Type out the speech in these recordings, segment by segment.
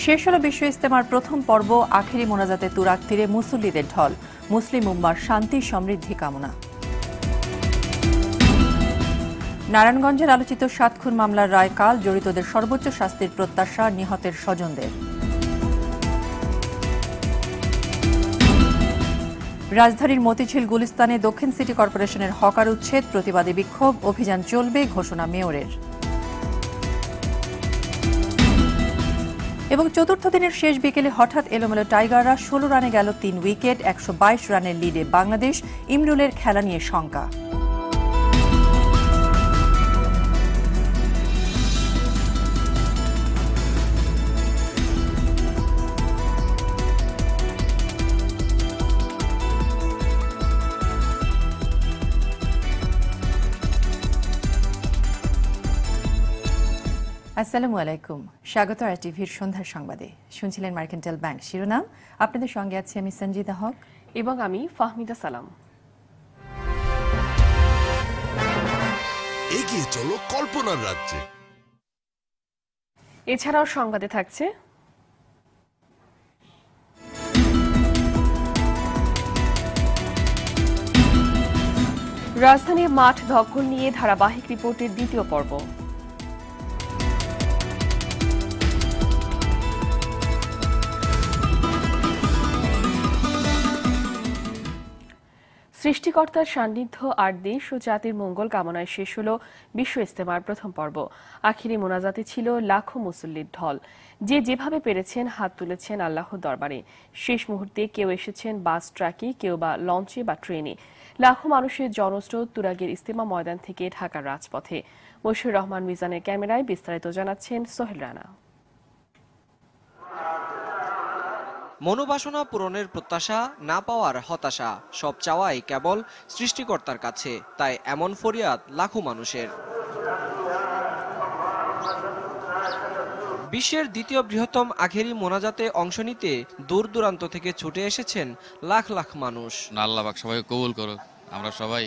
শেষ হলো বিশ্ব ইজতেমার প্রথম পর্ব। আখেরি মোনাজাতে তুরাগ তীরে মুসল্লিদের ঢল। মুসলিম উম্মার শান্তি সমৃদ্ধি কামনা। নারায়ণগঞ্জের আলোচিত ৭ খুন মামলার রায় কাল। জড়িতদের সর্বোচ্চ শাস্তির প্রত্যাশা নিহতের স্বজনদের। রাজধানীর মতিঝিল গুলিস্তানে দক্ষিণ সিটি কর্পোরেশনের হকার উচ্ছেদ, প্রতিবাদী বিক্ষোভ, অভিযান চলবে, ঘোষণা মেয়রের। এবং চতুর্থ দিনের শেষ বিকেলে হঠাৎ এলোমেলো টাইগাররা ১৬ রানে গেল ৩ উইকেট। ১২২ রানের লিডে বাংলাদেশ। ইমরুলের খেলা নিয়ে শঙ্কা। আসসালামু আলাইকুম, স্বাগত RTVর সন্ধ্যার সংবাদে। শুনছিলেন মার্কেন্টাইল ব্যাংক শিরোনাম। আপনাদের সঙ্গে আছি আমি সঞ্জিদা হক এবং আমি ফাহমিদা সালাম। এগিয়ে চলো কল্পনার রাজ্যে। এছাড়াও সংবাদে থাকছে রাজধানীর মাঠ দখল নিয়ে ধারাবাহিক রিপোর্টের দ্বিতীয় পর্ব। সৃষ্টিকর্তার সান্নিধ্য আর দেশ ও জাতির মঙ্গল কামনায় শেষ হল বিশ্ব ইজতেমার প্রথম পর্ব। আখিরি মোনাজাতে ছিল লাখো মুসল্লির ঢল। যে যেভাবে পেরেছেন হাত তুলেছেন আল্লাহর দরবারে। শেষ মুহূর্তে কেউ এসেছেন বাস, ট্রাকে, কেউ বা লঞ্চে বা ট্রেনে। লাখো মানুষের জনস্রোত তুরাগের ইজতেমা ময়দান থেকে ঢাকার রাজপথে। মশিউর রহমান মিজানের ক্যামেরায় বিস্তারিত জানাচ্ছেন সোহেল রানা। মনোবাসনা পূরণের প্রত্যাশা, না পাওয়ার হতাশা, সব চাওয়াই কেবল সৃষ্টিকর্তার কাছে। তাই এমন ফরিয়াদ লাখো মানুষের। বিশ্বের দ্বিতীয় বৃহত্তম আখেরি মোনাজাতে অংশ নিতে দূর দূরান্ত থেকে ছুটে এসেছেন লাখ লাখ মানুষ। আল্লাহ পাক সবাই কবুল করুক। আমরা সবাই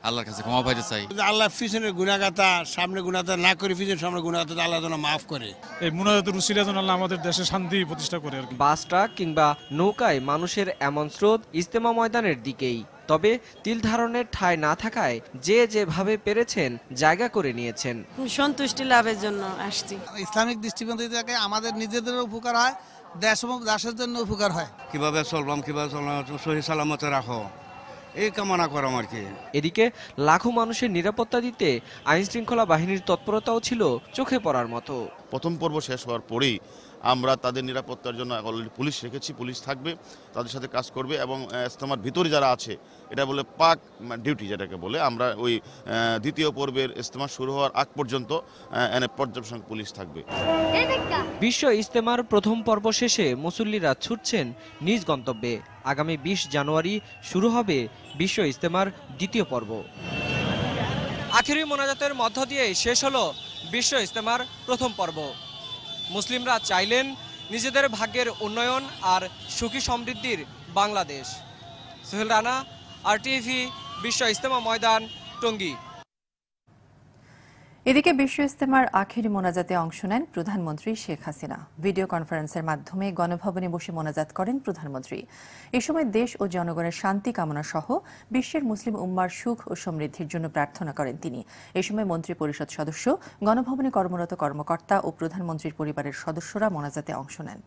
আল্লাহর কাছে ক্ষমা পাইতে চাই। আল্লাহ পিছনের গুনাহগাতা সামনে গুনাহগাতা না করে পিছনের সামনে গুনাহগাতা আল্লাহ যেন মাফ করে। এই মুনাজাতের উসিলা যেন আল্লাহ আমাদের দেশে শান্তি প্রতিষ্ঠা করে। বাস, ট্রাক কিংবা নৌকায় মানুষের এমন স্রোত ইজতেমা ময়দানের দিকেই। তবে তিল ধারণের ঠাঁই না থাকায় যে যেভাবে পেরেছেন জায়গা করে নিয়েছেন। সন্তুষ্টি লাভের জন্য আসছি। ইসলামিক দৃষ্টিভঙ্গি থেকে আমাদের নিজেদের উপকার হয়, দেশ এবং দেশের জন্য উপকার হয়। কিভাবে চললাম, কিভাবে চললাম, সহি সালামতে রাখো, এই কামনা করাম আর কি। এদিকে লাখো মানুষের নিরাপত্তা দিতে আইন শৃঙ্খলা বাহিনীর তৎপরতাও ছিল চোখে পড়ার মতো। প্রথম পর্ব শেষ হওয়ার পরেই আমরা তাদের নিরাপত্তার জন্য অলরেডি পুলিশ রেখেছি, পুলিশ থাকবে, তাদের সাথে কাজ করবে এবং ইজতেমার ভিতরে যারা আছে এটা বলে পাক ডিউটি যেটাকে বলে, আমরা ওই দ্বিতীয় পর্বের ইজতেমা শুরু হওয়ার আগ পর্যন্ত পর্যবেক্ষণ পুলিশ থাকবে। বিশ্ব ইজতেমার প্রথম পর্ব শেষে মুসল্লিরা ছুটছেন নিজ গন্তব্যে। আগামী ২০ জানুয়ারি শুরু হবে বিশ্ব ইজতেমার দ্বিতীয় পর্ব। আখেরি মোনাজাতের মধ্য দিয়ে শেষ হলো বিশ্ব ইজতেমার প্রথম পর্ব। মুসলিমরা চাইলেন নিজেদের ভাগ্যের উন্নয়ন আর সুখী সমৃদ্ধির বাংলাদেশ। সোহেল রানা, RTV, বিশ্ব ইজতেমা ময়দান, টঙ্গী। এদিকে বিশ্ব ইজতেমার আখেরি মোনাজাতে অংশ নেন প্রধানমন্ত্রী শেখ হাসিনা। ভিডিও কনফারেন্সের মাধ্যমে গণভবনে বসে মোনাজাত করেন প্রধানমন্ত্রী। এ সময় দেশ ও জনগণের শান্তি কামনা সহ বিশ্বের মুসলিম উম্মার সুখ ও সমৃদ্ধির জন্য প্রার্থনা করেন তিনি। এ সময় মন্ত্রী পরিষদ সদস্য, গণভবনে কর্মরত কর্মকর্তা ও প্রধানমন্ত্রীর পরিবারের সদস্যরা মোনাজাতে অংশ নেন।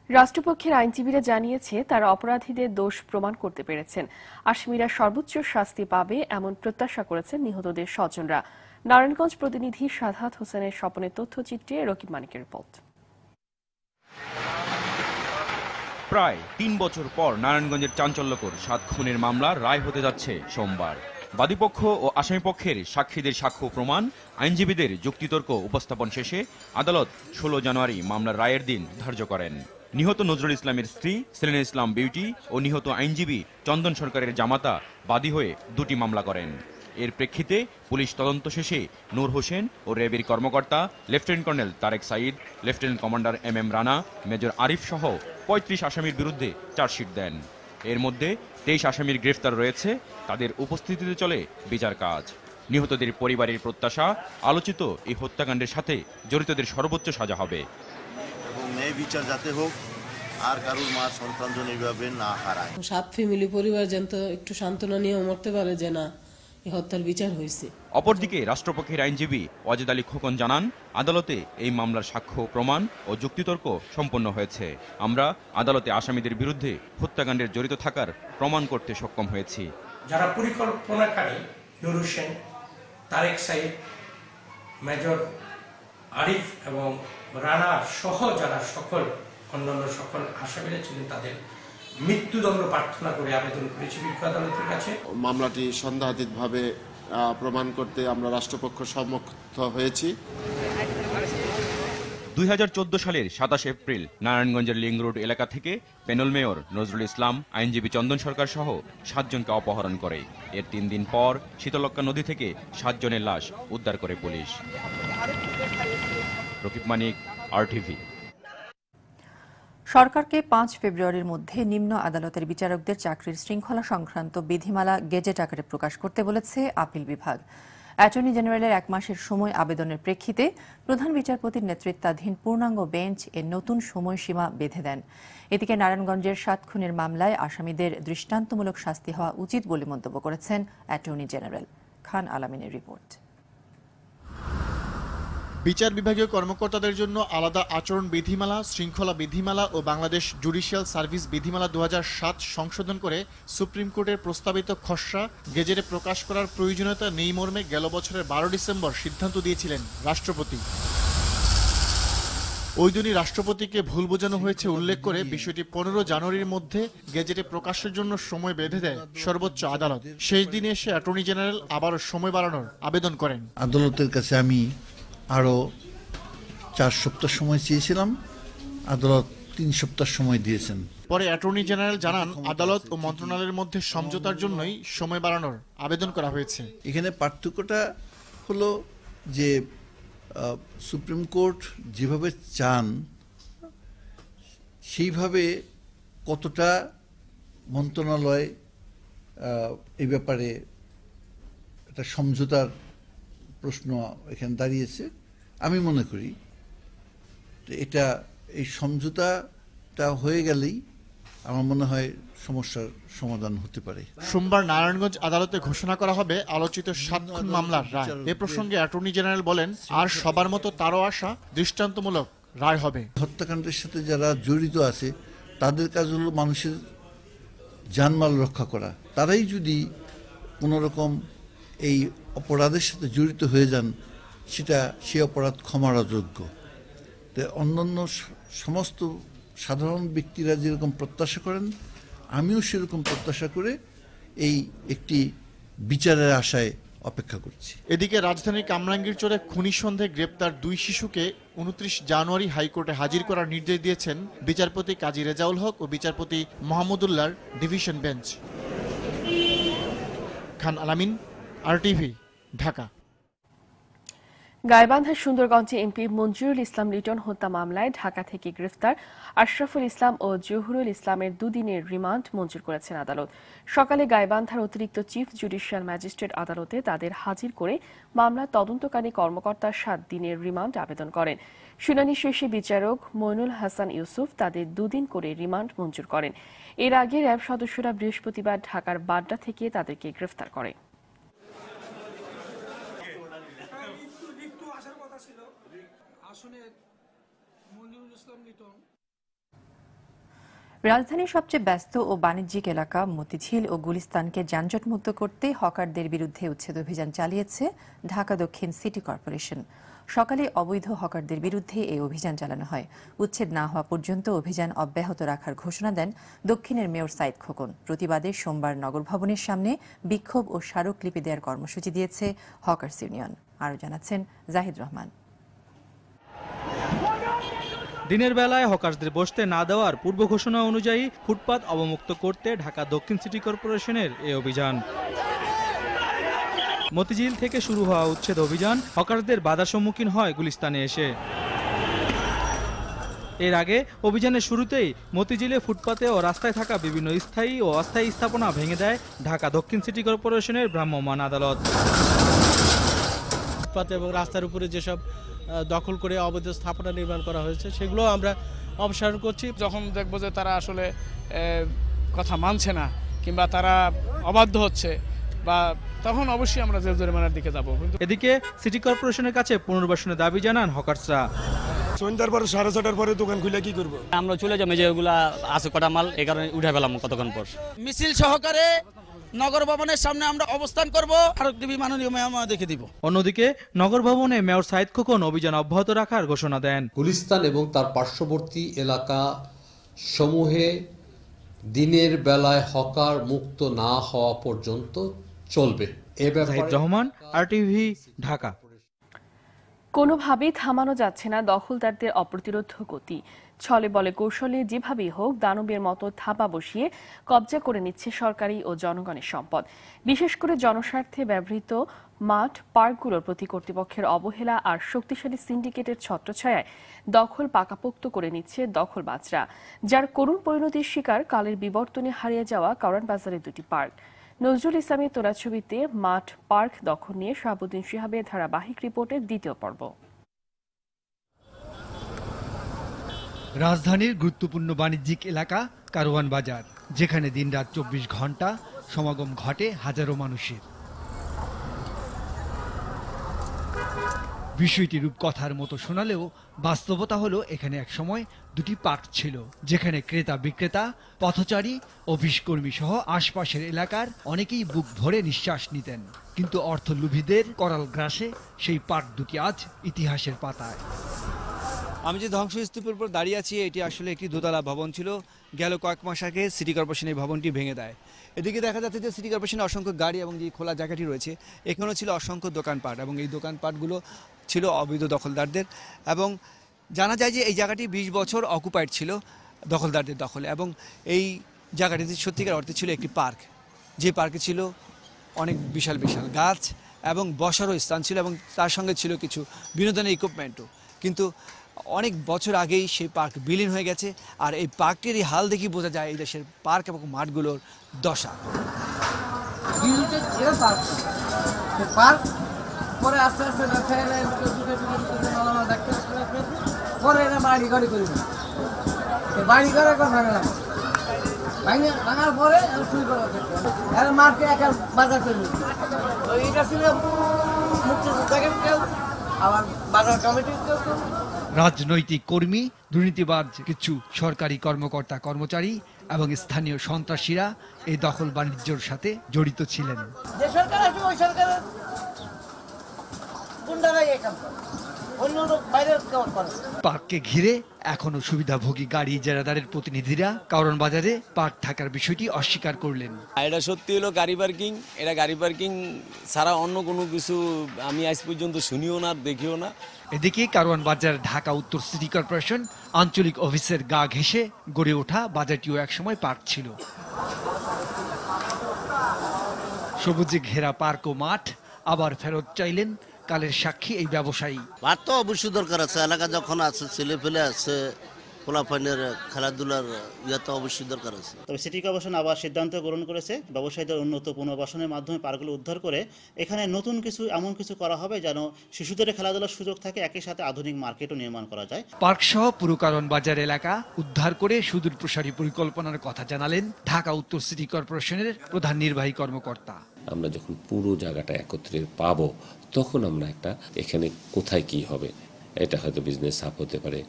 রাষ্ট্রপক্ষের আইনজীবীরা জানিয়েছে তারা অপরাধীদের দোষ প্রমাণ করতে পেরেছেন। আসামিরা সর্বোচ্চ শাস্তি পাবে এমন প্রত্যাশা করেছেন নিহতদের স্বজনরা। নারায়ণগঞ্জ প্রতিনিধি সাধাত হোসেনের স্বপনের তথ্যচিত্রে রকিব মানিকের রিপোর্ট। প্রায় ৩ বছর পর নারায়ণগঞ্জের চাঞ্চল্যকর ৭ খুনের মামলার রায় হতে যাচ্ছে সোমবার। বাদীপক্ষ ও আসামিপক্ষের সাক্ষীদের সাক্ষ্য প্রমাণ, আইনজীবীদের যুক্তিতর্ক উপস্থাপন শেষে আদালত ১৬ জানুয়ারি মামলার রায়ের দিন ধার্য করেন। নিহত নজরুল ইসলামের স্ত্রী সেলিনা ইসলাম বিউটি ও নিহত আইনজীবী চন্দন সরকারের জামাতা বাদী হয়ে ২টি মামলা করেন। এর প্রেক্ষিতে পুলিশ তদন্ত শেষে নূর হোসেন ও র্যাবের কর্মকর্তা lieutenant colonel Tareq Sayeed, lieutenant commander MM Rana, major Arif সহ 35 আসামির বিরুদ্ধে চার্জশিট দেন। এর মধ্যে 23 আসামির গ্রেফতার রয়েছে, তাদের উপস্থিতিতে চলে বিচার কাজ। নিহতদের পরিবারের প্রত্যাশা, আলোচিত এই হত্যাকাণ্ডের সাথে জড়িতদের সর্বোচ্চ সাজা হবে এবং ন্যায় বিচার যাতে হোক, আর কারোর মা সন্তান যেন এইভাবে না হারায়। 7 ফ্যামিলি পরিবার যেন একটু সান্ত্বনা নিয়ে মরতে পারে যে না এই হত্যার বিচার হয়েছে। অপরদিকে রাষ্ট্রপক্ষের আইনজীবী ওয়াজেদ আলী খোকন জানান, আদালতে এই মামলার সাক্ষ্য প্রমাণ ও যুক্তিতর্ক সম্পন্ন হয়েছে। আমরা আদালতে আসামিদের বিরুদ্ধে হত্যাকাণ্ডের জড়িত থাকার প্রমাণ করতে সক্ষম হয়েছি। যারা পরিকল্পনাকারী নুর হোসেন, তারেক সাইদ, মেজর আরিফ এবং রানা সহ যারা অন্যান্য সকল আসামিরা ছিলেন তাদের মৃত্যুদণ্ড প্রার্থনা করে আবেদন করেছি বিজ্ঞ আদালতের কাছে। মামলাটি সন্দেহাতীতভাবে প্রমাণ করতে আমরা রাষ্ট্রপক্ষ সম্মত হয়েছি। 2014 সালের 27 এপ্রিল নারায়ণগঞ্জের লিং রোড এলাকা থেকে প্যানেল মেয়র নজরুল ইসলাম, আইনজীবী চন্দন সরকার সহ 7 জনকে অপহরণ করে। এর 3 দিন পর শীতলক্ষ্যা নদী থেকে 7 জনের লাশ উদ্ধার করে পুলিশ। রকিব মানিক, RTV। সরকারকে 5 ফেব্রুয়ারির মধ্যে নিম্ন আদালতের বিচারকদের চাকরির শৃঙ্খলা সংক্রান্ত বিধিমালা গেজেট আকারে প্রকাশ করতে বলেছে আপিল বিভাগ। অ্যাটর্নি জেনারেলের 1 মাসের সময় আবেদনের প্রেক্ষিতে প্রধান বিচারপতির নেতৃত্বাধীন পূর্ণাঙ্গ বেঞ্চ এর নতুন সময়সীমা বেঁধে দেন। এদিকে নারায়ণগঞ্জের 7 খুনের মামলায় আসামিদের দৃষ্টান্তমূলক শাস্তি হওয়া উচিত বলে মন্তব্য করেছেন অ্যাটর্নি জেনারেল। খান আলামিনের রিপোর্ট। বিচার বিভাগীয় কর্মকর্তাদের জন্য আলাদা আচরণ বিধিমালা, শৃঙ্খলা বিধিমালা ও বাংলাদেশ জুডিশিয়াল সার্ভিস বিধিমালা 2007 সংশোধন করে সুপ্রিম কোর্টের প্রস্তাবিত খসড়া গেজেটে প্রকাশ করার প্রয়োজনীয়তা নেই মর্মে গেল বছরের 12 ডিসেম্বর সিদ্ধান্ত দিয়েছিলেন রাষ্ট্রপতি। ওই দিনই রাষ্ট্রপতিকে ভুল বোঝানো হয়েছে উল্লেখ করে বিষয়টি 15 জানুয়ারির মধ্যে গেজেটে প্রকাশের জন্য সময় বেঁধে দেয় সর্বোচ্চ আদালত। শেষ দিনে এসে অ্যাটর্নি জেনারেল আবারও সময় বাড়ানোর আবেদন করেন। আদালতের কাছে আমি আরও 4 সপ্তাহ সময় চেয়েছিলাম, আদালত 3 সপ্তাহ সময় দিয়েছেন। পরে অ্যাটর্নি জেনারেল জানান, আদালত ও মন্ত্রণালয়ের মধ্যে সমঝোতার জন্যই সময় বাড়ানোর আবেদন করা হয়েছে। এখানে পার্থক্যটা হলো যে সুপ্রিম কোর্ট যেভাবে চান সেইভাবে কতটা মন্ত্রণালয় এই ব্যাপারে একটা সমঝোতার প্রশ্ন এখানে দাঁড়িয়েছে। আমি মনে করি এই সমঝোতাটা হয়ে গেলেই আমার মনে হয় সমস্যার সমাধান হতে পারে। সোমবার নারায়ণগঞ্জ আদালতে ঘোষণা করা হবে আলোচিত 7 খুন মামলার রায়। এ প্রসঙ্গে অ্যাটর্নি জেনারেল বলেন, আর সবার মতো তারও আশা দৃষ্টান্তমূলক রায় হবে। হত্যাকাণ্ডের সাথে যারা জড়িত আছে তাদের কাজ হলো মানুষের জানমাল রক্ষা করা। তারাই যদি কোনো রকম এই অপরাধের সাথে জড়িত হয়ে যান, সে অপরাধ ক্ষমার অযোগ্য। অন্যান্য সমস্ত সাধারণ ব্যক্তিরা যেরকম প্রত্যাশা করেন, আমিও সেরকম প্রত্যাশা করে এই একটি বিচারের আশায় অপেক্ষা করছি। এদিকে রাজধানীর কামরাঙ্গীরচরে খুনি সন্দেহে গ্রেপ্তার 2 শিশুকে 29 জানুয়ারি হাইকোর্টে হাজির করার নির্দেশ দিয়েছেন বিচারপতি কাজী রেজাউল হক ও বিচারপতি মাহমুদুল্লাহর ডিভিশন বেঞ্চ। খান আলামিন, RTV, ঢাকা। গাইবান্ধার সুন্দরগঞ্জে এমপি মঞ্জুরুল ইসলাম লিটন হত্যা মামলায় ঢাকা থেকে গ্রেফতার আশরাফুল ইসলাম ও জহুরুল ইসলামের 2 দিনের রিমান্ড মঞ্জুর করেছেন আদালত। সকালে গাইবান্ধার অতিরিক্ত চিফ জুডিশিয়াল ম্যাজিস্ট্রেট আদালতে তাদের হাজির করে মামলার তদন্তকারী কর্মকর্তা 7 দিনের রিমান্ড আবেদন করেন। শুনানি শেষে বিচারক মইনুল হাসান ইউসুফ তাদের 2 দিন করে রিমান্ড মঞ্জুর করেন। এর আগে র্যাব সদস্যরা বৃহস্পতিবার ঢাকার বাড্ডা থেকে তাদেরকে গ্রেফতার করে। রাজধানীর সবচেয়ে ব্যস্ত ও বাণিজ্যিক এলাকা মতিঝিল ও গুলিস্তানকে যানজটমুক্ত করতে হকারদের বিরুদ্ধে উচ্ছেদ অভিযান চালিয়েছে ঢাকা দক্ষিণ সিটি কর্পোরেশন। সকালে অবৈধ হকারদের বিরুদ্ধে এই অভিযান চালানো হয়। উচ্ছেদ না হওয়া পর্যন্ত অভিযান অব্যাহত রাখার ঘোষণা দেন দক্ষিণের মেয়র সাইদ খোকন। প্রতিবাদে সোমবার নগর ভবনের সামনে বিক্ষোভ ও স্মারকলিপি দেওয়ার কর্মসূচি দিয়েছে হকার্স ইউনিয়ন। আরও জানাচ্ছেন জাহিদ রহমান। দিনের বেলায় হকার্সদের বসতে না দেওয়ার পূর্ব ঘোষণা অনুযায়ী ফুটপাত অবমুক্ত করতে ঢাকা দক্ষিণ সিটি কর্পোরেশনের এই অভিযান। মতিঝিল থেকে শুরু হওয়া উচ্ছেদ অভিযান হকারদের বাধার সম্মুখীন হয় গুলিস্তানে এসে। এর আগে অভিযানের শুরুতেই মতিঝিলে ফুটপাতে ও রাস্তায় থাকা বিভিন্ন স্থায়ী ও অস্থায়ী স্থাপনা ভেঙে দেয় ঢাকা দক্ষিণ সিটি কর্পোরেশনের ভ্রাম্যমাণ আদালত। ফুটপাত এবং রাস্তার উপরে যেসব দখল করে অবৈধ স্থাপনা নির্মাণ করা হয়েছে সেগুলো আমরা অপসারণ করছি। যখন দেখবো যে তারা আসলে কথা মানছে না কিংবা তারা অবাধ্য হচ্ছে বা তখন অবশ্যই আমরা জেল জরিমানার দিকে যাব। এদিকে সিটি কর্পোরেশনের কাছে পুনর্বাসনের দাবি জানান হকার্সরা। সন্ধ্যার পরে 6:30 পরে দোকান খুলে কি করবো? আমরা চলে যাবো, যে ওগুলা আছে কটা মাল, এই কারণে উঠে পেলাম কতক্ষণ পর। মিছিল সহকারে নগর ভবনের সামনে আমরা অবস্থান করব, স্মারকলিপি মাননীয় মেয়র দেখে দিব। অন্যদিকে নগর ভবনে মেয়র সাইদ খোকন অভিযান অব্যাহত রাখার ঘোষণা দেন। গুলিস্তান এবং তার পার্শ্ববর্তী এলাকা সমূহে দিনের বেলায় হকার মুক্ত না হওয়া পর্যন্ত চলবে। জাহিদ রহমান, RTV, ঢাকা। কোনোভাবেই থামানো যাচ্ছে না দখলদারদের অপ্রতিরোধ গতি। ছলে বলে কৌশলে যেভাবেই হোক দানবের মতো থাবা বসিয়ে কবজা করে নিচ্ছে সরকারি ও জনগণের সম্পদ। বিশেষ করে জনস্বার্থে ব্যবহৃত মাঠ পার্কগুলোর প্রতি কর্তৃপক্ষের অবহেলা আর শক্তিশালী সিন্ডিকেটের ছত্রছায়ায় দখল পাকাপোক্ত করে নিচ্ছে দখলবাজরা, যার করুণ পরিণতির শিকার কালের বিবর্তনে হারিয়ে যাওয়া কারওয়ান বাজারের দুটি পার্ক। নজরুল ইসলামের তোলা ছবিতে মাঠ পার্ক দখল নিয়ে শাহাবুদ্দিন শিহাবের ধারাবাহিক রিপোর্টের দ্বিতীয় পর্ব। রাজধানীর গুরুত্বপূর্ণ বাণিজ্যিক এলাকা কারওয়ান বাজার, যেখানে দিনরাত 24 ঘন্টা সমাগম ঘটে হাজারো মানুষের। বিষয়টি রূপকথার মতো শোনালেও বাস্তবতা হলো এখানে একসময় দুটি পার্ক ছিল, যেখানে ক্রেতা বিক্রেতা, পথচারী, অফিসকর্মী সহ আশপাশের এলাকার অনেকেই বুক ভরে নিঃশ্বাস নিতেন। কিন্তু অর্থলোভীদের করাল গ্রাসে সেই পার্ক দুটি আজ ইতিহাসের পাতায়। আমি যে ধ্বংসস্তূপের উপর দাঁড়িয়ে আছি, এটি আসলে একটি দোতলা ভবন ছিল। গেল কয়েক মাস আগে সিটি কর্পোরেশন এই ভবনটি ভেঙে দেয়। এদিকে দেখা যাচ্ছে যে সিটি কর্পোরেশনের অসংখ্য গাড়ি এবং যে খোলা জায়গাটি রয়েছে, এখানেও ছিল অসংখ্য দোকানপাট এবং এই দোকানপাটগুলো ছিল অবৈধ দখলদারদের। এবং জানা যায় যে এই জায়গাটি 20 বছর অকুপাইড ছিল দখলদারদের দখলে, এবং এই জায়গাটিতে সত্যিকার অর্থে ছিল একটি পার্ক, যে পার্কে ছিল অনেক বিশাল বিশাল গাছ এবং বসারও স্থান ছিল, এবং তার সঙ্গে ছিল কিছু বিনোদনের ইকুইপমেন্টও। কিন্তু অনেক বছর আগেই সেই পার্ক বিলীন হয়ে গেছে, আর এই পার্কটির হাল দেখি বোঝা যায় এই দেশের পার্ক এবং মাঠগুলোর দশা। পরে আস্তে আস্তে পরে বাড়ি ঘরে করি বাড়ি ঘরে কথা ভাঙার পরে শুরু করা মাঠকে একা বাজার করে এটা ছিল আবার বাজার কমিটির রাজনৈতিক কর্মী, দুর্নীতিবাজ কিছু সরকারি কর্মকর্তা কর্মচারী এবং স্থানীয় সন্ত্রাসীরা এই দখল বাণিজ্যের সাথে জড়িত ছিলেন। যে সরকার আসবে ওই সরকারের গুন্ডারাই এই কাজ করে, অন্য লোক বাইরের কাজ করে। পার্ককে ঘিরে এখনো সুবিধাভোগী গাড়ি ইজারাদারের প্রতিনিধিরা কারওয়ান বাজারে পার্ক থাকার বিষয়টি অস্বীকার করলেন। এটা সত্যি হলো গাড়ি পার্কিং, এটা গাড়ি পার্কিং ছাড়া অন্য কোনো কিছু আমি আজ পর্যন্ত শুনিও না, দেখিও না। এদিকে কারওয়ান বাজার ঢাকা উত্তর সিটি কর্পোরেশন আঞ্চলিক অফিসের গা ঘেঁষে গড়ে ওঠা বাজারটিও একসময় পার্ক ছিল। সবুজে ঘেরা পার্ক ও মাঠ আবার ফেরত চাইলেন কালের সাক্ষী এই ব্যবসায়ী। মাঠ তো অবশ্যই দরকার আছে, এলাকা যখন আছে, ছেলে ফেলে আছে, খোলাপানের খেলাধুলার ইয়ে তো অবশ্যই দরকার আছে। তবে সিটি কর্পোরেশন আবার সিদ্ধান্ত গ্রহণ করেছে ব্যবসায়ীদের উন্নত পুনর্বাসনের মাধ্যমে পার্কগুলো উদ্ধার করে এখানে নতুন কিছু এমন কিছু করা হবে যেন শিশুদের খেলাধুলার সুযোগ থাকে, একই সাথে আধুনিক মার্কেটও নির্মাণ করা যায়। পার্ক সহ পুরো কারওয়ান বাজার এলাকা উদ্ধার করে সুদূর প্রসারী পরিকল্পনার কথা জানালেন ঢাকা উত্তর সিটি কর্পোরেশনের প্রধান নির্বাহী কর্মকর্তা। আমরা যখন পুরো জায়গাটা একত্রে পাবো, তখন আমরা একটা এখানে কোথায় কি হবে, এটা হয়তো বিজনেস হাব হতে পারে,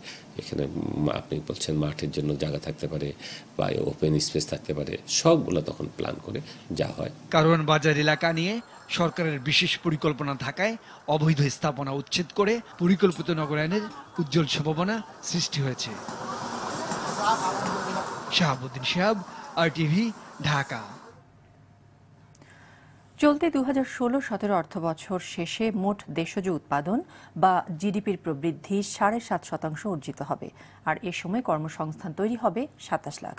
এখানে আপনি বলছেন মাঠের জন্য জায়গা থাকতে পারে বা ওপেন স্পেস থাকতে পারে, সবগুলো তখন প্ল্যান করে যা হয়। কারওয়ান বাজার এলাকা নিয়ে সরকারের বিশেষ পরিকল্পনা থাকায় অবৈধ স্থাপনা উচ্ছেদ করে পরিকল্পিত নগরায়নের উজ্জ্বল সম্ভাবনা সৃষ্টি হয়েছে। শাহাবুদ্দিন শিহাব, RTV, ঢাকা। চলতি 2016-17 অর্থবছর শেষে মোট দেশজ উৎপাদন বা জিডিপির প্রবৃদ্ধি 7.5% অর্জিত হবে, আর এ সময় কর্মসংস্থান তৈরি হবে 27 লাখ।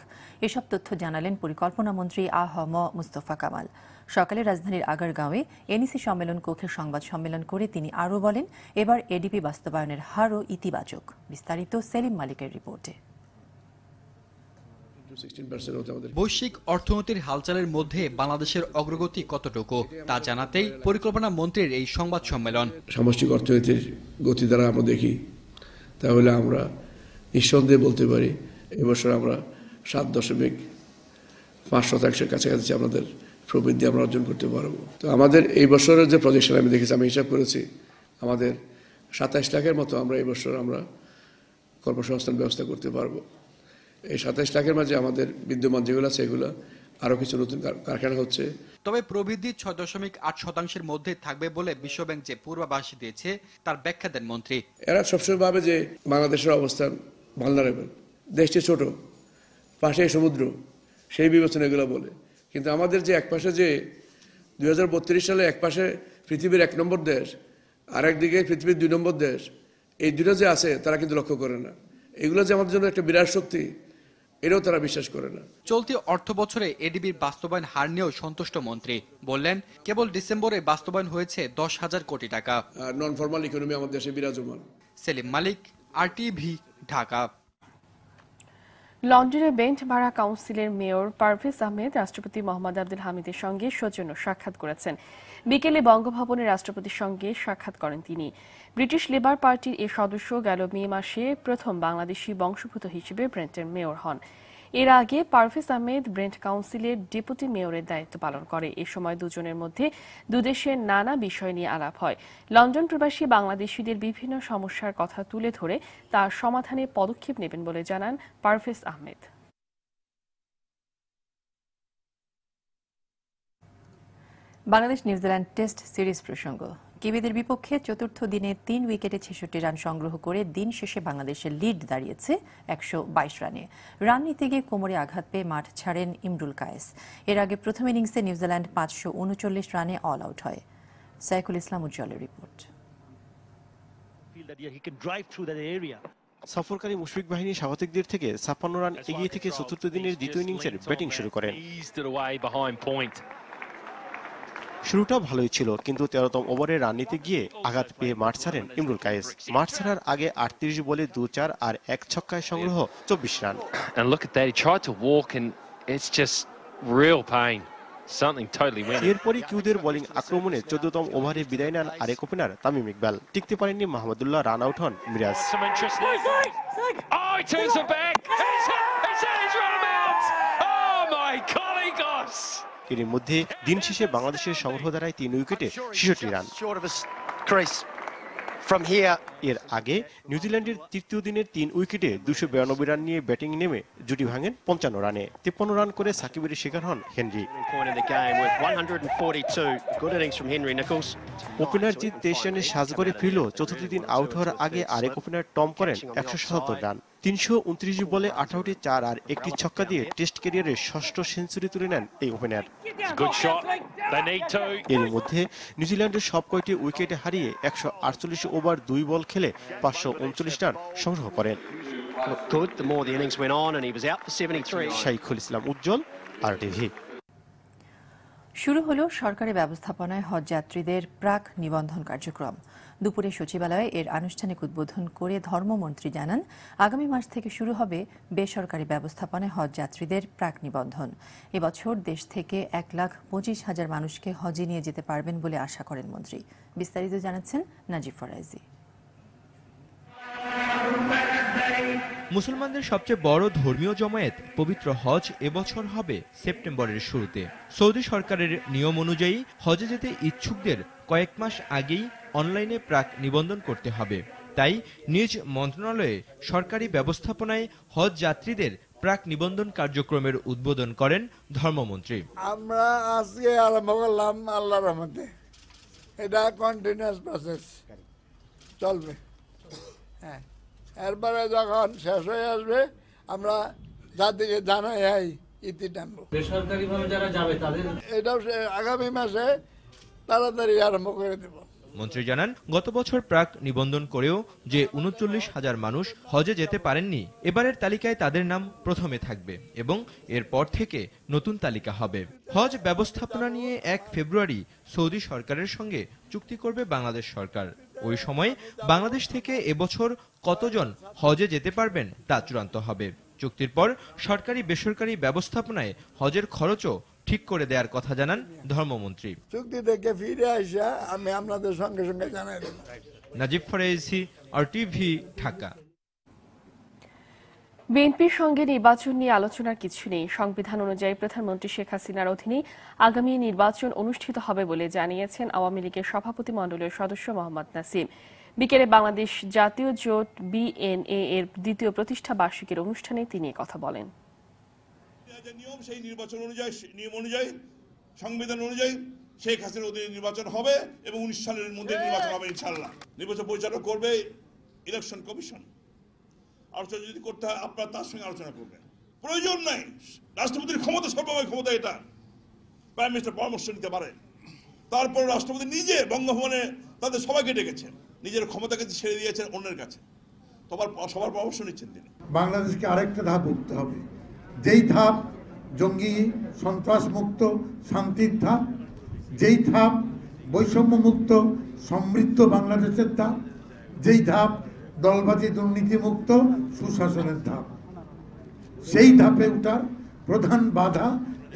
এসব তথ্য জানালেন পরিকল্পনামন্ত্রী আ.হ.ম মুস্তফা কামাল। সকালে রাজধানীর আগারগাঁওয়ে এনইসি সম্মেলন কক্ষে সংবাদ সম্মেলন করে তিনি আরও বলেন, এবার এডিপি বাস্তবায়নের হারও ইতিবাচক। বিস্তারিত সেলিম মালিকের রিপোর্টে। বৈশ্বিক অর্থনীতির হালচালের মধ্যে বাংলাদেশের অগ্রগতি কতটুকু তা জানাতেই পরিকল্পনা মন্ত্রীর এই সংবাদ সম্মেলন। সামষ্টিক অর্থনীতির গতি দ্বারা আমরা দেখি, তাহলে আমরা নিঃসন্দেহে বলতে পারি এবছর আমরা 7.5% কাছাকাছি আমাদের প্রবৃদ্ধি আমরা অর্জন করতে পারবো। তো আমাদের এই বছরের যে প্রজেকশন আমি দেখেছি, আমি হিসাব করেছি আমাদের 27 লাখের মতো আমরা এই বছর আমরা কর্মসংস্থান ব্যবস্থা করতে পারবো। এই 27 লাখের মাঝে আমাদের বিদ্যমান যেগুলো আছে এগুলো আরো কিছু নতুন কারখানা হচ্ছে। তবে প্রবৃদ্ধি 6.8%-এর মধ্যে থাকবে বলে বিশ্বব্যাংক যে পূর্বাভাস দিয়েছে তার ব্যাখ্যা দেন মন্ত্রী। এরা সবসময় ভাবে যে বাংলাদেশের অবস্থান ভালনারেবল, দেশটি ছোট, পাশে সমুদ্র, সেই বিবেচনা এগুলো বলে। কিন্তু আমাদের যে একপাশে যে 2032 সালে একপাশে পৃথিবীর 1 নম্বর দেশ আর একদিকে পৃথিবীর 2 নম্বর দেশ, এই দুটো যে আছে তারা কিন্তু লক্ষ্য করে না। এগুলো যে আমাদের জন্য একটা বিরাট শক্তি, এটাও তারা বিশ্বাস করে না। চলতি অর্থ বছরে এডিবির বাস্তবায়ন হার নিয়েও সন্তুষ্ট মন্ত্রী বললেন, কেবল ডিসেম্বরে বাস্তবায়ন হয়েছে 10,000 কোটি টাকা। নন ফরমাল ইকোনমি আমাদের দেশে বিরাজমান। সেলিম মালিক, আরটিভি, ঢাকা। লন্ডনের বেন্ট বারা কাউন্সিলের মেয়র পারভেজ আহমেদ রাষ্ট্রপতি মোহাম্মদ আব্দুল হামিদের সঙ্গে সৌজন্য সাক্ষাৎ করেছেন। বিকেলে বঙ্গভবনে রাষ্ট্রপতির সঙ্গে সাক্ষাৎ করেন তিনি। ব্রিটিশ লেবার পার্টির এ সদস্য গেল মে মাসে প্রথম বাংলাদেশি বংশোদ্ভূত হিসেবে ব্রেন্টের মেয়র হন। এর আগে পারভেজ আহমেদ ব্রেন্ট কাউন্সিলের ডেপুটি মেয়রের দায়িত্ব পালন করে। এ সময় দুজনের মধ্যে দুদেশের নানা বিষয় নিয়ে আলাপ হয়। লন্ডন প্রবাসী বাংলাদেশিদের বিভিন্ন সমস্যার কথা তুলে ধরে তার সমাধানে পদক্ষেপ নেবেন বলে জানান Parvez Ahmed. Bangladesh New Zealand test series প্রসঙ্গ। কিবিদের বিপক্ষে চতুর্থ দিনে 3 উইকেটে 66 রান সংগ্রহ করে দিন শেষে বাংলাদেশের লিড দাঁড়িয়েছে 122 রানে। রান নিতে গিয়ে কোমরে আঘাত পেয়ে মাঠ ছাড়েন ইমরুল কায়েস। এর আগে প্রথম ইনিংসে নিউজিল্যান্ড 539 রানে অল আউট হয়। সাইকুল ইসলাম উজ্জ্বলের রিপোর্ট। সফরকারী মুশফিক বাহিনী স্বাগতিকদের থেকে 56 রান এগিয়ে থেকে চতুর্থ দিনের দ্বিতীয় ইনিংসের ব্যাটিং শুরু করেন। শুরুটা ভালোই ছিল, কিন্তু 13তম ওভারে রান নিতে গিয়ে আঘাত পেয়ে মাঠ ছাড়েন ইমরুল কায়েস। মাঠ ছাড়ার আগে 38 বলে 2-4 আর 1 ছক্কায় সংগ্রহ 24 রান। এরপরই কিউদের বোলিং আক্রমণে 14তম ওভারে বিদায় নেন আরেক ওপেনার তামিম ইকবাল। টিকতে পারেননি মাহমুদুল্লাহ, রান আউট হন মিরাজ। এর মধ্যে দিন শেষে বাংলাদেশের সংগ্রহ দাঁড়ায় 3 উইকেটে 66 রান। এর আগে নিউজিল্যান্ডের তৃতীয় দিনের 3 উইকেটে 292 রান নিয়ে ব্যাটিং নেমে জুটি ভাঙেন 55 রানে। 53 রান করে সাকিবের শিকার হন হেনরি। ওপেনার জিত 23 রানে সাজঘরে ফিরল। চতুর্থ দিন আউট হওয়ার আগে আরেক ওপেনার টম করেন 177 রান। 329 বলে 18টি 4 আর একটি ছক্কা দিয়ে টেস্ট ক্যারিয়ারের 6ষ্ঠ সেঞ্চুরি তুলে নেন এই ওপেনার। এর মধ্যে নিউজিল্যান্ডের সব কয়টি উইকেটে হারিয়ে 148 ওভার 2 বল খেলে 539 রান সংগ্রহ করেন। সাইকুল ইসলাম উজ্জ্বল, আরটিভি। শুরু হলো সরকারি ব্যবস্থাপনায় হজ যাত্রীদের প্রাক নিবন্ধন কার্যক্রম। দুপুরে সচিবালয়ে এর আনুষ্ঠানিক উদ্বোধন করে ধর্মমন্ত্রী জানান, আগামী মাস থেকে শুরু হবে বেসরকারি ব্যবস্থাপনায় হজ যাত্রীদের প্রাক নিবন্ধন। এবছর দেশ থেকে 1,25,000 মানুষকে হজে নিয়ে যেতে পারবেন বলে আশা করেন মন্ত্রী। বিস্তারিত জানাচ্ছেন নাজিব ফরাইজি। মুসলমানদের সবচেয়ে বড় ধর্মীয় জমায়েত পবিত্র হজ এবছর হবে সেপ্টেম্বরের শুরুতে। সৌদি সরকারের নিয়ম অনুযায়ী হজে যেতে ইচ্ছুকদের কয়েক মাস আগেই অনলাইনে প্রাক নিবন্ধন করতে হবে। তাই নিজ মন্ত্রণালয়ে সরকারি ব্যবস্থাপনায় হজ যাত্রীদের প্রাক নিবন্ধন কার্যক্রমের উদ্বোধন করেন ধর্মমন্ত্রী। আমরা আজকে আরম্ভ করলাম আল্লাহর রহমতে, এটা কন্টিনিউয়াস প্রসেস চলবে। এরপরে যখন শেষ হয়ে আসবে আমরা জাতিকে জানাই ইতি টানবো। বেসরকারিভাবে যারা যাবে তাদের এটাও আগামী মাসে তাড়াতাড়ি আরম্ভ করে দেব। মন্ত্রী জানান, গত বছর প্রাক নিবন্ধন করেও যে ৩৯,০০০ মানুষ হজে যেতে পারেননি, এবারের তালিকায় তাদের নাম প্রথমে থাকবে এবং এরপর থেকে নতুন তালিকা হবে। হজ ব্যবস্থাপনা নিয়ে ১ ফেব্রুয়ারি সৌদি সরকারের সঙ্গে চুক্তি করবে বাংলাদেশ সরকার। ওই সময় বাংলাদেশ থেকে এবছর কতজন হজে যেতে পারবেন তা চূড়ান্ত হবে। চুক্তির পর সরকারি বেসরকারি ব্যবস্থাপনায় হজের খরচও ঠিক করে দেওয়ার কথা জানান ধর্মমন্ত্রী। চুক্তি থেকে ফিরে আসা আমি আপনাদের সঙ্গে সঙ্গে জানাই দেব। নাজিব ফরাইজি, RTV, ঢাকা। বিএনপির সঙ্গে নির্বাচন নিয়ে আলোচনার কিছু নেই। সংবিধান অনুযায়ী প্রধানমন্ত্রী শেখ হাসিনার অধীনে আগামী নির্বাচন অনুষ্ঠিত হবে বলে জানিয়েছেন আওয়ামী লীগের সভাপতিমণ্ডলীয় সদস্য মোহাম্মদ নাসিম। বিকেলে বাংলাদেশ জাতীয় জোট BNA এর দ্বিতীয় প্রতিষ্ঠা বার্ষিকীর অনুষ্ঠানে তিনি কথা বলেন। নিয়ম সেই নির্বাচন অনুযায়ী, নিয়ম অনুযায়ী, সংবিধান অনুযায়ী শেখ হাসিনার অধীনে নির্বাচন হবে এবং 19 সালের মধ্যে নির্বাচন হবে ইনশাআল্লাহ। নির্বাচন পরিচালনা করবে ইলেকশন কমিশন। আলোচনা যদি করতে হয় আপনারা তার সঙ্গে আলোচনা করবেন, প্রয়োজন নাই। রাষ্ট্রপতির ক্ষমতা সর্বময় ক্ষমতা, এটা প্রাইম মিনিস্টার পরামর্শ নিতে পারে। তারপর রাষ্ট্রপতি নিজে বঙ্গভবনে তাদের সবাইকে ডেকেছেন, নিজের ক্ষমতাকে ছেড়ে দিয়েছেন অন্যের কাছে, সবার পরামর্শ নিচ্ছেন তিনি। বাংলাদেশকে আরেকটা ধাপ উঠতে হবে, যেই ধাপ জঙ্গি সন্ত্রাস মুক্ত শান্তির ধাপ, যেই ধাপ বৈষম্য মুক্ত সমৃদ্ধ বাংলাদেশের ধাপ, যেই ধাপ দলবাজি দুর্নীতি মুক্ত সুশাসনের ধাপ। সেই ধাপে ওঠার প্রধান বাধা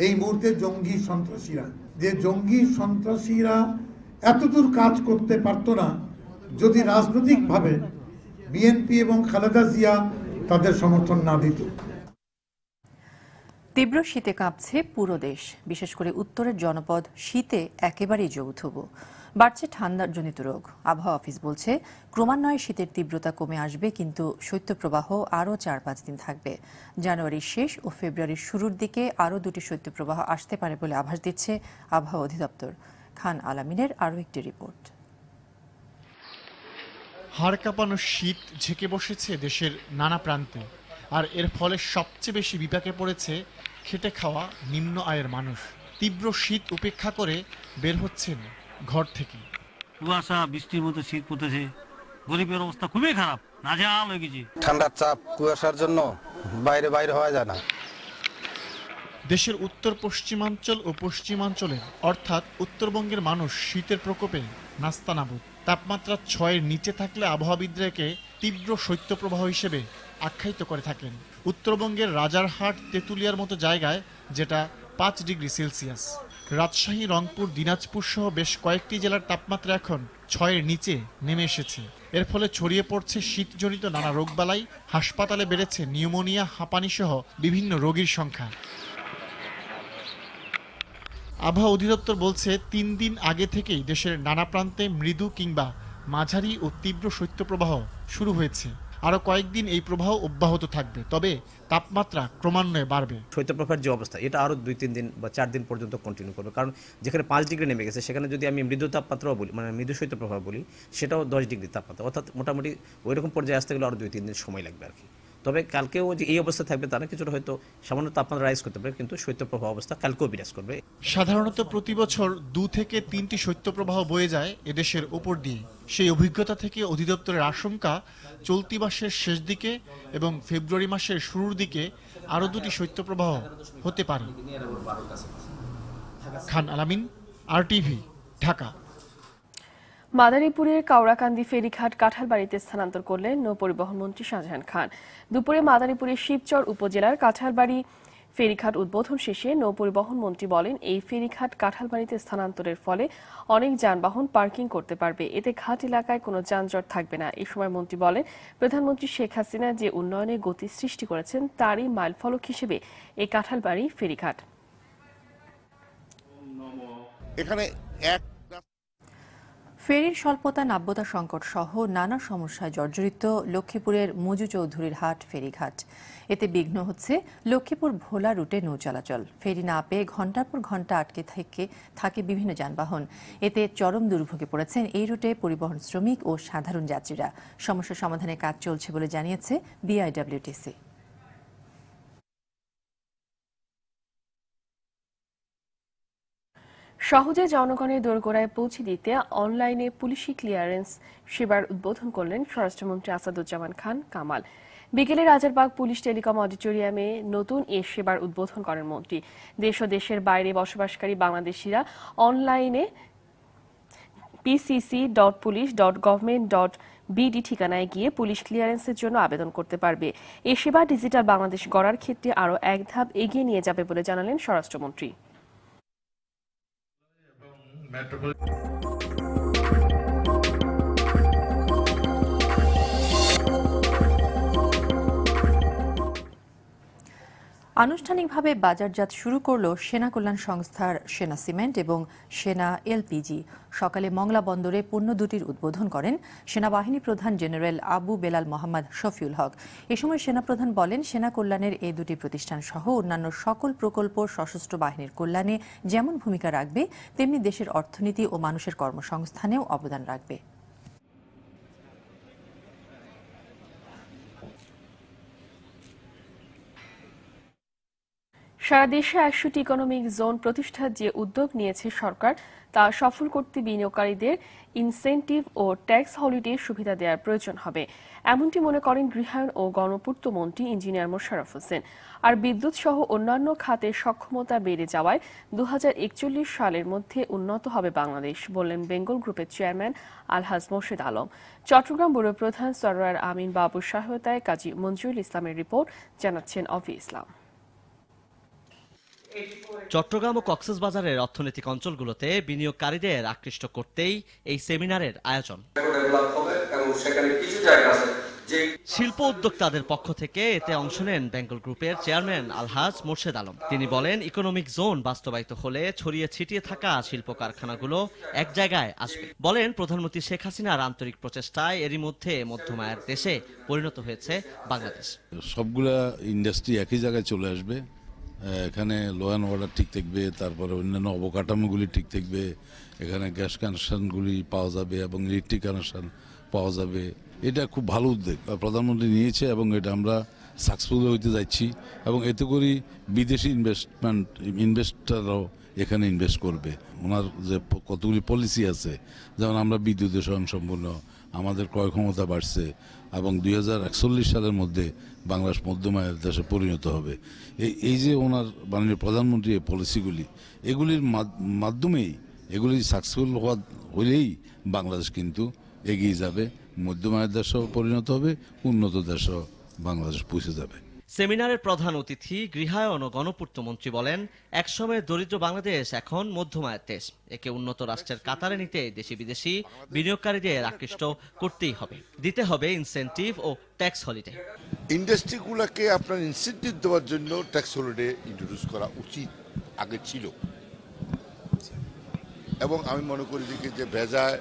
এই মুহূর্তে জঙ্গি সন্ত্রাসীরা। যে জঙ্গি সন্ত্রাসীরা এতদূর কাজ করতে পারত না যদি রাজনৈতিকভাবে বিএনপি এবং খালেদা জিয়া তাদের সমর্থন না দিত। তীব্র শীতে কাঁপছে পুরো দেশ, বিশেষ করে উত্তরের জনপদ শীতে একেবারেই যৌথুবু। বাড়ছে ঠান্ডার জনিত রোগ। আবহাওয়া অফিস বলছে ক্রমান্বয়ে শীতের তীব্রতা কমে আসবে, কিন্তু শৈত্যপ্রবাহ আরও ৪-৫ দিন থাকবে। জানুয়ারির শেষ ও ফেব্রুয়ারির শুরুর দিকে আরও 2টি শৈত্যপ্রবাহ আসতে পারে বলে আভাস দিচ্ছে আবহাওয়া অধিদপ্তর। খান আলামিনের আরও একটি রিপোর্ট। হাড় কাঁপানো শীত ঝেঁকে বসেছে দেশের নানা প্রান্তে, আর এর ফলে সবচেয়ে বেশি বিপাকে পড়েছে খেটে খাওয়া নিম্ন আয়ের মানুষ। তীব্র শীত উপেক্ষা করে বের হচ্ছেন ঘর থেকে। কুয়াশা বৃষ্টির মতো শীত পড়তেছে, গরিবের অবস্থা খুবই খারাপ, নাজেহাল হয়ে গেছে। ঠান্ডার চাপ, কুয়াশার জন্য বাইরে হওয়া যায় না। দেশের উত্তর পশ্চিমাঞ্চল ও পশ্চিমাঞ্চলের অর্থাৎ উত্তরবঙ্গের মানুষ শীতের প্রকোপে নাস্তানাবুদ। তাপমাত্রা 6-এর নিচে থাকলে আবহাওয়াবিদরা একে তীব্র শৈত্যপ্রবাহ হিসেবে আখ্যায়িত করে থাকেন। উত্তরবঙ্গের রাজারহাট, তেঁতুলিয়ার মতো জায়গায় যেটা 5 ডিগ্রি সেলসিয়াস। রাজশাহী, রংপুর, দিনাজপুর সহ বেশ কয়েকটি জেলার তাপমাত্রা এখন 6-এর নিচে নেমে এসেছে। এর ফলে ছড়িয়ে পড়ছে শীতজনিত নানা রোগবালাই। হাসপাতালে বেড়েছে নিউমোনিয়া, হাঁপানি সহ বিভিন্ন রোগীর সংখ্যা। আবহাওয়া অধিদপ্তর বলছে 3 দিন আগে থেকেই দেশের নানা প্রান্তে মৃদু কিংবা মাঝারি ও তীব্র শৈত্যপ্রবাহ শুরু হয়েছে। আরো কয়েকদিন এই প্রবাহ অব্যাহত থাকবে, তবে তাপমাত্রা ক্রমান্বয়ে বাড়বে। শৈত্যপ্রবাহের যে অবস্থা, এটা আরো 2-3 দিন বা 4 দিন পর্যন্ত কন্টিনিউ করবে, কারণ যেখানে 5 ডিগ্রি নেমে গেছে সেখানে যদি আমি মৃদু তাপমাত্রাও বলি, মানে মৃদু শৈত্যপ্রবাহ বলি, সেটাও 10 ডিগ্রি তাপমাত্রা, অর্থাৎ মোটামুটি ওই রকম পর্যায়ে আসতে গেলে আরো 2-3 দিন সময় লাগবে আর কি। তবে কালকেও যে এই অবস্থা থাকবে তারা কিছুটা হয়তো সামান্য তাপমাত্রা রাইজ করতে পারে, কিন্তু শৈত্যপ্রবাহ অবস্থা কালকেও বিরাজ করবে। সাধারণত প্রতি বছর 2 থেকে 3টি শৈত্যপ্রবাহ বয়ে যায় এদেশের উপর দিয়ে। সেই অভিজ্ঞতা থেকে অধিদপ্তরের আশঙ্কা চলতি মাসের শেষ দিকে এবং ফেব্রুয়ারি মাসের শুরুর দিকে আরও 2টি শৈত্যপ্রবাহ হতে পারে। খান আলামিন, RTV, ঢাকা। মাদারীপুরের কাউড়াকান্দি ফেরিঘাট কাঁঠালবাড়িতে স্থানান্তর করলেন নৌপরিবহন মন্ত্রী শাহজাহান খান। দুপুরে মাদারীপুরের শিবচর উপজেলার কাঁঠালবাড়ি ফেরিঘাট উদ্বোধন শেষে নৌপরিবহন মন্ত্রী বলেন, এই ফেরিঘাট কাঁঠালবাড়িতে স্থানান্তরের ফলে অনেক যানবাহন পার্কিং করতে পারবে, এতে ঘাট এলাকায় কোনো যানজট থাকবে না। এই সময় মন্ত্রী বলেন, প্রধানমন্ত্রী শেখ হাসিনা যে উন্নয়নের গতি সৃষ্টি করেছেন তারই মাইলফলক হিসেবে এই কাঁঠালবাড়ি ফেরিঘাট। এখানে ফেরির স্বল্পতা, নাব্যতা সংকট সহ নানা সমস্যায় জর্জরিত লক্ষ্মীপুরের মজু চৌধুরীর হাট ফেরিঘাট। এতে বিঘ্ন হচ্ছে লক্ষ্মীপুর ভোলা রুটে নৌ চলাচল। ফেরি না পেয়ে ঘণ্টার পর ঘণ্টা আটকে থাকে বিভিন্ন যানবাহন। এতে চরম দুর্ভোগে পড়েছেন এই রুটে পরিবহন শ্রমিক ও সাধারণ যাত্রীরা। সমস্যা সমাধানের কাজ চলছে বলে জানিয়েছে BIWTC। সহজে জনগণের দোরগোড়ায় পৌঁছে দিতে অনলাইনে পুলিশি ক্লিয়ারেন্স সেবার উদ্বোধন করলেন স্বরাষ্ট্রমন্ত্রী আসাদুজ্জামান খান কামাল। বিকেলে রাজারবাগ পুলিশ টেলিকম অডিটোরিয়ামে নতুন এ সেবার উদ্বোধন করেন মন্ত্রী। দেশ ও দেশের বাইরে বসবাসকারী বাংলাদেশিরা অনলাইনে pcc.police.government.bd ঠিকানায় গিয়ে পুলিশ ক্লিয়ারেন্সের জন্য আবেদন করতে পারবে। এ সেবা ডিজিটাল বাংলাদেশ গড়ার ক্ষেত্রে আরও এক ধাপ এগিয়ে নিয়ে যাবে বলে জানালেন স্বরাষ্ট্রমন্ত্রী। আনুষ্ঠানিকভাবে বাজারজাত শুরু করল সেনা কল্যাণ সংস্থার সেনা সিমেন্ট এবং সেনা এলপিজি। সকালে মংলা বন্দরে পণ্য দুটির উদ্বোধন করেন সেনাবাহিনী প্রধান জেনারেল আবু বেলাল মোহাম্মদ শফিউল হক। এ সময় সেনাপ্রধান বলেন, সেনা কল্যাণের এই দুটি প্রতিষ্ঠান সহ অন্যান্য সকল প্রকল্প সশস্ত্র বাহিনীর কল্যাণে যেমন ভূমিকা রাখবে, তেমনি দেশের অর্থনীতি ও মানুষের কর্মসংস্থানেও অবদান রাখবে। সারা দেশে 100টি ইকোনমিক জোন প্রতিষ্ঠার যে উদ্যোগ নিয়েছে সরকার, তা সফল করতে বিনিয়োগকারীদের ইনসেন্টিভ ও ট্যাক্স হলিডে সুবিধা দেওয়ার প্রয়োজন হবে, এমনটি মনে করেন গৃহায়ণ ও গণপূর্ত মন্ত্রী ইঞ্জিনিয়ার মোশাররফ হোসেন। আর বিদ্যুৎ সহ অন্যান্য খাতের সক্ষমতা বেড়ে যাওয়ায় 2041 সালের মধ্যে উন্নত হবে বাংলাদেশ, বললেন বেঙ্গল গ্রুপের চেয়ারম্যান আলহাজ মোর্শেদ আলম। চট্টগ্রাম ব্যুরো প্রধান সরওয়ার আমিন বাবুর সহায়তায় কাজী মঞ্জুরুল ইসলামের রিপোর্ট, জানাচ্ছেন অফি ইসলাম। চট্টগ্রাম ও কক্সবাজারের অর্থনৈতিক অঞ্চলগুলোতে বিনিয়োগকারীদের আকৃষ্ট করতেই এই সেমিনারের আয়োজন। শিল্প উদ্যোক্তাদের পক্ষ থেকে এতে অংশ নেন বেঙ্গল গ্রুপের চেয়ারম্যান আলহাজ মোর্শেদ আলম। তিনি বলেন, ইকোনমিক জোন বাস্তবায়িত হলে ছড়িয়ে ছিটিয়ে থাকা শিল্প কারখানাগুলো এক জায়গায় আসবে। বলেন, প্রধানমন্ত্রী শেখ হাসিনার আন্তরিক প্রচেষ্টায় এরই মধ্যে মধ্যমায়ের দেশে পরিণত হয়েছে বাংলাদেশ। সবগুলা ইন্ডাস্ট্রি একই জায়গায় চলে আসবে, এখানে ল অ্যান্ড অর্ডার ঠিক থাকবে, তারপরে অন্যান্য অবকাঠামোগুলি ঠিক থাকবে, এখানে গ্যাস কানেকশনগুলি পাওয়া যাবে এবং ইলেকট্রিক কানেকশন পাওয়া যাবে। এটা খুব ভালো উদ্যোগ প্রধানমন্ত্রী নিয়েছে এবং এটা আমরা সাকসেসফুল হইতে যাচ্ছি এবং এতে করে বিদেশি ইনভেস্টররাও এখানে ইনভেস্ট করবে। ওনার যে কতগুলি পলিসি আছে, যেমন আমরা বিদ্যুতের স্বয়ংসম্পূর্ণ, আমাদের ক্রয় ক্ষমতা বাড়ছে এবং 2041 সালের মধ্যে বাংলাদেশ মধ্যমায়ের দেশে পরিণত হবে। এই যে ওনার মাননীয় প্রধানমন্ত্রী এই পলিসিগুলি, এগুলির মাধ্যমেই এগুলি সাকসেসফুল হলেই বাংলাদেশ কিন্তু এগিয়ে যাবে, মধ্যমায়ের দেশেও পরিণত হবে, উন্নত দেশেও বাংলাদেশ পৌঁছে যাবে। সেমিনারের প্রধান অতিথি গৃহায়ণ ও গণপূর্ত মন্ত্রী বলেন, একসময় দরিদ্র বাংলাদেশ এখন মধ্যমায়ের দেশ। একে উন্নত রাষ্ট্রের কাতারে নিতে দেশি বিদেশি বিনিয়োগকারীদের আকৃষ্ট করতেই হবে, দিতে হবে ইনসেন্টিভ ও ট্যাক্স হলিডে। ইন্ডাস্ট্রিগুলোকে আপনার ইনসেন্টিভ দেওয়ার জন্য ট্যাক্স হলিডে ইন্ট্রোডিউস করা উচিত, আগে ছিল। এবং আমি মনে করি যে ভেজায়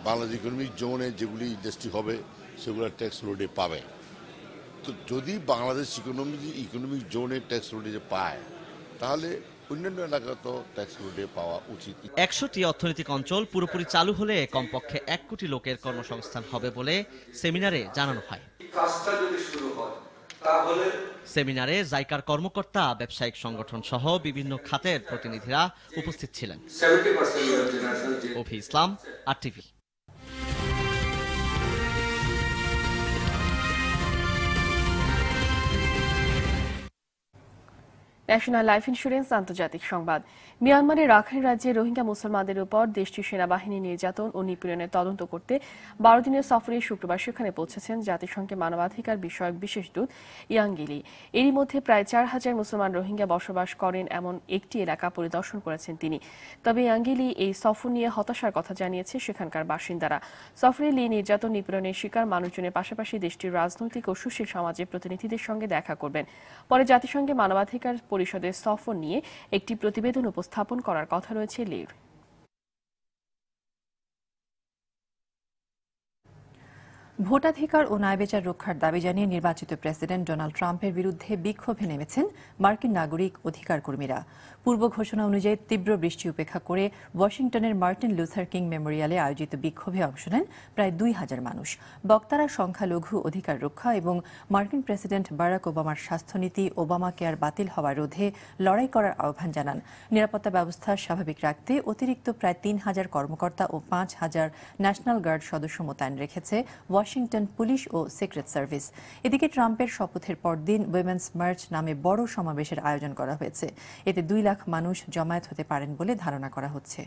বাংলাদেশ ইকোনমিক জোনে যেগুলি ইন্ডাস্ট্রি হবে সেগুলো ট্যাক্স হলিডে পাবে। তো যদি বাংলাদেশ ইকোনমিক জোনে ট্যাক্স হলিডে পায়, তাহলে অন্যান্য এলাকা তো ট্যাক্স হলিডে পাওয়া উচিত। 100টি অর্থনৈতিক অঞ্চল পুরোপুরি চালু হলে কমপক্ষে 1 কোটি লোকের কর্মসংস্থান হবে বলে সেমিনারে জানানো হয়। সেমিনারে জাইকার কর্মকর্তা, ব্যবসায়িক সংগঠন সহ বিভিন্ন খাতের প্রতিনিধিরা উপস্থিত ছিলেন। অফি ইসলাম, RTV। ন্যাশনাল লাইফ ইন্স্যুরেন্স আন্তর্জাতিক সংবাদ। মিয়ানমারের রাখাইন রাজ্যে রোহিঙ্গা মুসলমানদের উপর দেশটির সেনাবাহিনী নির্যাতন ও নিপীড়নের তদন্ত করতে 12 দিনের সফরে শুক্রবার সেখানে পৌঁছেছেন জাতিসংঘের মানবাধিকার বিষয়ক বিশেষ দূত ইয়াংগিলি। এরই মধ্যে প্রায় 4000 মুসলমান রোহিঙ্গা বসবাস করেন এমন একটি এলাকা পরিদর্শন করেছেন তিনি। তবে ইয়াংগিলি এই সফর নিয়ে হতাশার কথা জানিয়েছে সেখানকার বাসিন্দারা। সফরে লি নির্যাতন নিপীড়নের শিকার মানুষজনের পাশাপাশি দেশটির রাজনৈতিক ও সুশীল সমাজের প্রতিনিধিদের সঙ্গে দেখা করবেন। পরে জাতিসংঘের মানবাধিকার পরিষদের সফর নিয়ে একটি প্রতিবেদন উপস্থাপন করার কথা রয়েছে লির। ভোটাধিকার ও ন্যায়বিচার রক্ষার দাবি জানিয়ে নির্বাচিত প্রেসিডেন্ট ডোনাল্ড ট্রাম্পের বিরুদ্ধে বিক্ষোভে নেমেছেন মার্কিন নাগরিক অধিকার কর্মীরা। পূর্ব ঘোষণা অনুযায়ী তীব্র বৃষ্টি উপেক্ষা করে ওয়াশিংটনের মার্টিন লুথার কিং মেমোরিয়ালে আয়োজিত বিক্ষোভে অংশ নেন প্রায় ২,০০০ মানুষ। বক্তারা সংখ্যালঘু অধিকার রক্ষা এবং মার্কিন প্রেসিডেন্ট বারাক ওবামার স্বাস্থ্যনীতি ওবামা কেয়ার বাতিল হওয়া রোধে লড়াই করার আহ্বান জানান। নিরাপত্তা ব্যবস্থা স্বাভাবিক রাখতে অতিরিক্ত প্রায় ৩,০০০ কর্মকর্তা ও ৫,০০০ ন্যাশনাল গার্ড সদস্য মোতায়েন রেখেছে ওয়াশিংটন পুলিশ ও সিক্রেট সার্ভিস। এদিকে ট্রাম্পের শপথের পরদিন উইমেন্স মার্চ নামে বড় সমাবেশের আয়োজন করা হয়েছে। এতে ২ লাখ মানুষ জমায়েত হতে পারেন বলে ধারণা করা হচ্ছে।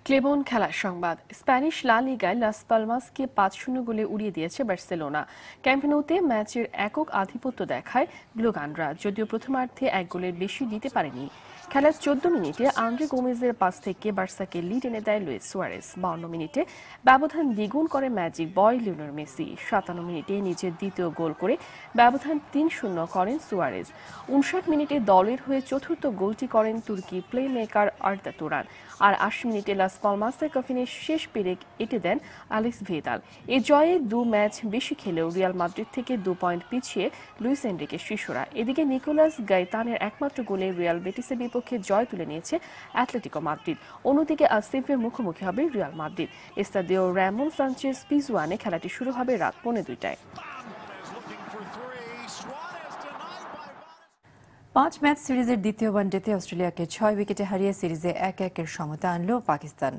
ক্লেবন খেলার সংবাদ। স্প্যানিশ লা লিগায় লাস পালমাসকে ৫-০ গোলে উড়িয়ে দিয়েছে বার্সেলোনা। ক্যাম্প নৌতে ম্যাচের একক আধিপত্য দেখায় ব্লুগানরা, যদিও প্রথমার্ধে ১ গোলের বেশি দিতে পারেনি। খেলার ১৪ মিনিটে আন্দ্রে গোমেজের পাস থেকে বার্সাকে লিড এনে দেয় লুইস সুয়ারেজ। ৫২ মিনিটে ব্যবধান দ্বিগুণ করে ম্যাজিক বয় লিওনেল মেসি। ৫৭ মিনিটে নিজের দ্বিতীয় গোল করে ব্যবধান ৩-০ করেন সুয়ারেজ। ৫৯ মিনিটে দলের হয়ে চতুর্থ গোলটি করেন তুর্কি প্লে মেকার আর্দা তুরান। আর ৮০ মিনিটে লাস পালমাসের কফিনের শেষ পেরেক এঁটে দেন অ্যালেক্স ভিদাল। এ জয়ে ২ ম্যাচ বেশি খেলেও রিয়াল মাদ্রিদ থেকে ২ পয়েন্ট পিছিয়ে লুইস এনরিকের শিষ্যরা। এদিকে নিকোলাস গাইতানের একমাত্র গোলে রিয়াল বেটিসের বিপক্ষে জয় তুলে নিয়েছে অ্যাটলেটিকো মাদ্রিদ। অন্যদিকে আজ সেভিয়ার মুখোমুখি হবে Real Madrid. Estadio Ramon Sanchez পিজুয়ানে খেলাটি শুরু হবে রাত ২:৩০টায়। ৫ ম্যাচ সিরিজের দ্বিতীয় ওয়ানডেতে অস্ট্রেলিয়াকে ৬ উইকেটে হারিয়ে সিরিজে ১-১ সমতা আনল পাকিস্তান।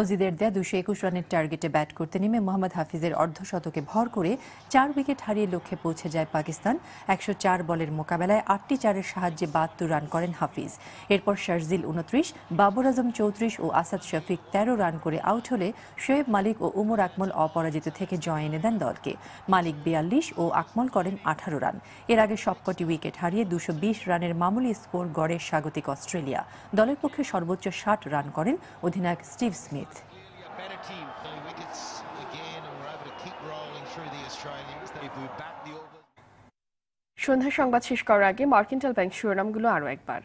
অজিদের দেয়া ২২১ রানের টার্গেটে ব্যাট করতে নেমে মোহাম্মদ হাফিজের অর্ধশতকে ভর করে ৪ উইকেট হারিয়ে লক্ষ্যে পৌঁছে যায় পাকিস্তান। ১০৪ বলের মোকাবেলায় ৮টি চারের সাহায্যে ৭২ রান করেন হাফিজ। এরপর শারজিল ২৯, বাবর আজম ৩৪ ও আসাদ শফিক ১৩ রান করে আউট হলে শোয়েব মালিক ও উমর আকমল অপরাজিত থেকে জয় এনে দেন দলকে। মালিক ৪২ ও আকমল করেন ১৮ রান। এর আগে সবকটি উইকেট হারিয়ে ২২০ রানের মামুলি স্কোর গড়ে স্বাগতিক অস্ট্রেলিয়া। দলের পক্ষে সর্বোচ্চ ৬০ রান করেন অধিনায়ক স্টিভ স্মিথ। সন্ধ্যা সংবাদ শেষ করার আগে মার্কেন্টাইল ব্যাংক শিরোনামগুলো আরও একবার।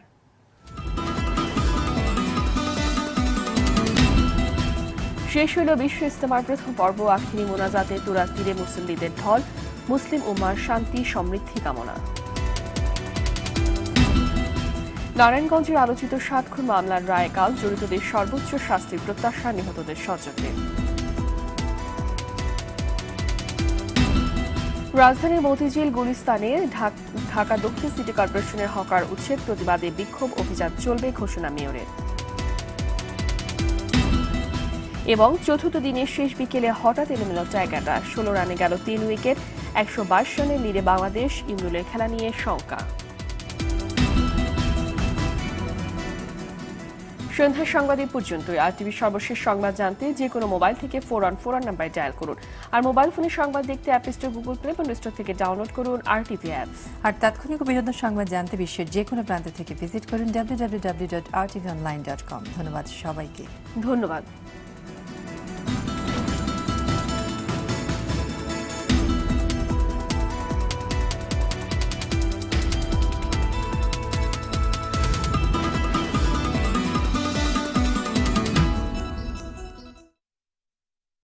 শেষ হল বিশ্ব ইজতেমার প্রথম পর্ব। আখিরি মোনাজাতে তুরাগ তীরে মুসল্লিদের ঢল। মুসলিম উম্মার শান্তি সমৃদ্ধি কামনা। নারায়ণগঞ্জের আলোচিত ৭ খুন মামলার রায় কাল। জড়িতদের সর্বোচ্চ শাস্তির প্রত্যাশা নিহতদের স্বজনদের। রাজধানীর মতিঝিল গুলিস্তানে ঢাকা দক্ষিণ সিটি কর্পোরেশনের হকার উচ্ছেদ প্রতিবাদে বিক্ষোভ অভিযান চলবে ঘোষণা মেয়রের। এবং চতুর্থ দিনের শেষ বিকেলে হঠাৎ এলোমেলো জায়গাটা। ১৬ রানে গেল ৩ উইকেট। ১২২ রানের লিডে বাংলাদেশ। ইমরুলের খেলা নিয়ে শঙ্কা। সন্ধ্যার সংবাদ এই পর্যন্তই। আর টিভির সর্বশেষ সংবাদ জানতে যে কোনো মোবাইল থেকে 414 নাম্বারে ডায়াল করুন। আর মোবাইল ফোনে সংবাদ দেখতে অ্যাপ স্টোর, গুগল প্লে এবং স্টোর থেকে ডাউনলোড করুন RTV অ্যাপস। আর তাৎক্ষণিক বিনোদন সংবাদ জানতে বিশ্বের যে কোনো প্রান্ত থেকে ভিজিট করুন www.rtvonline.com। ধন্যবাদ সবাইকে। ধন্যবাদ।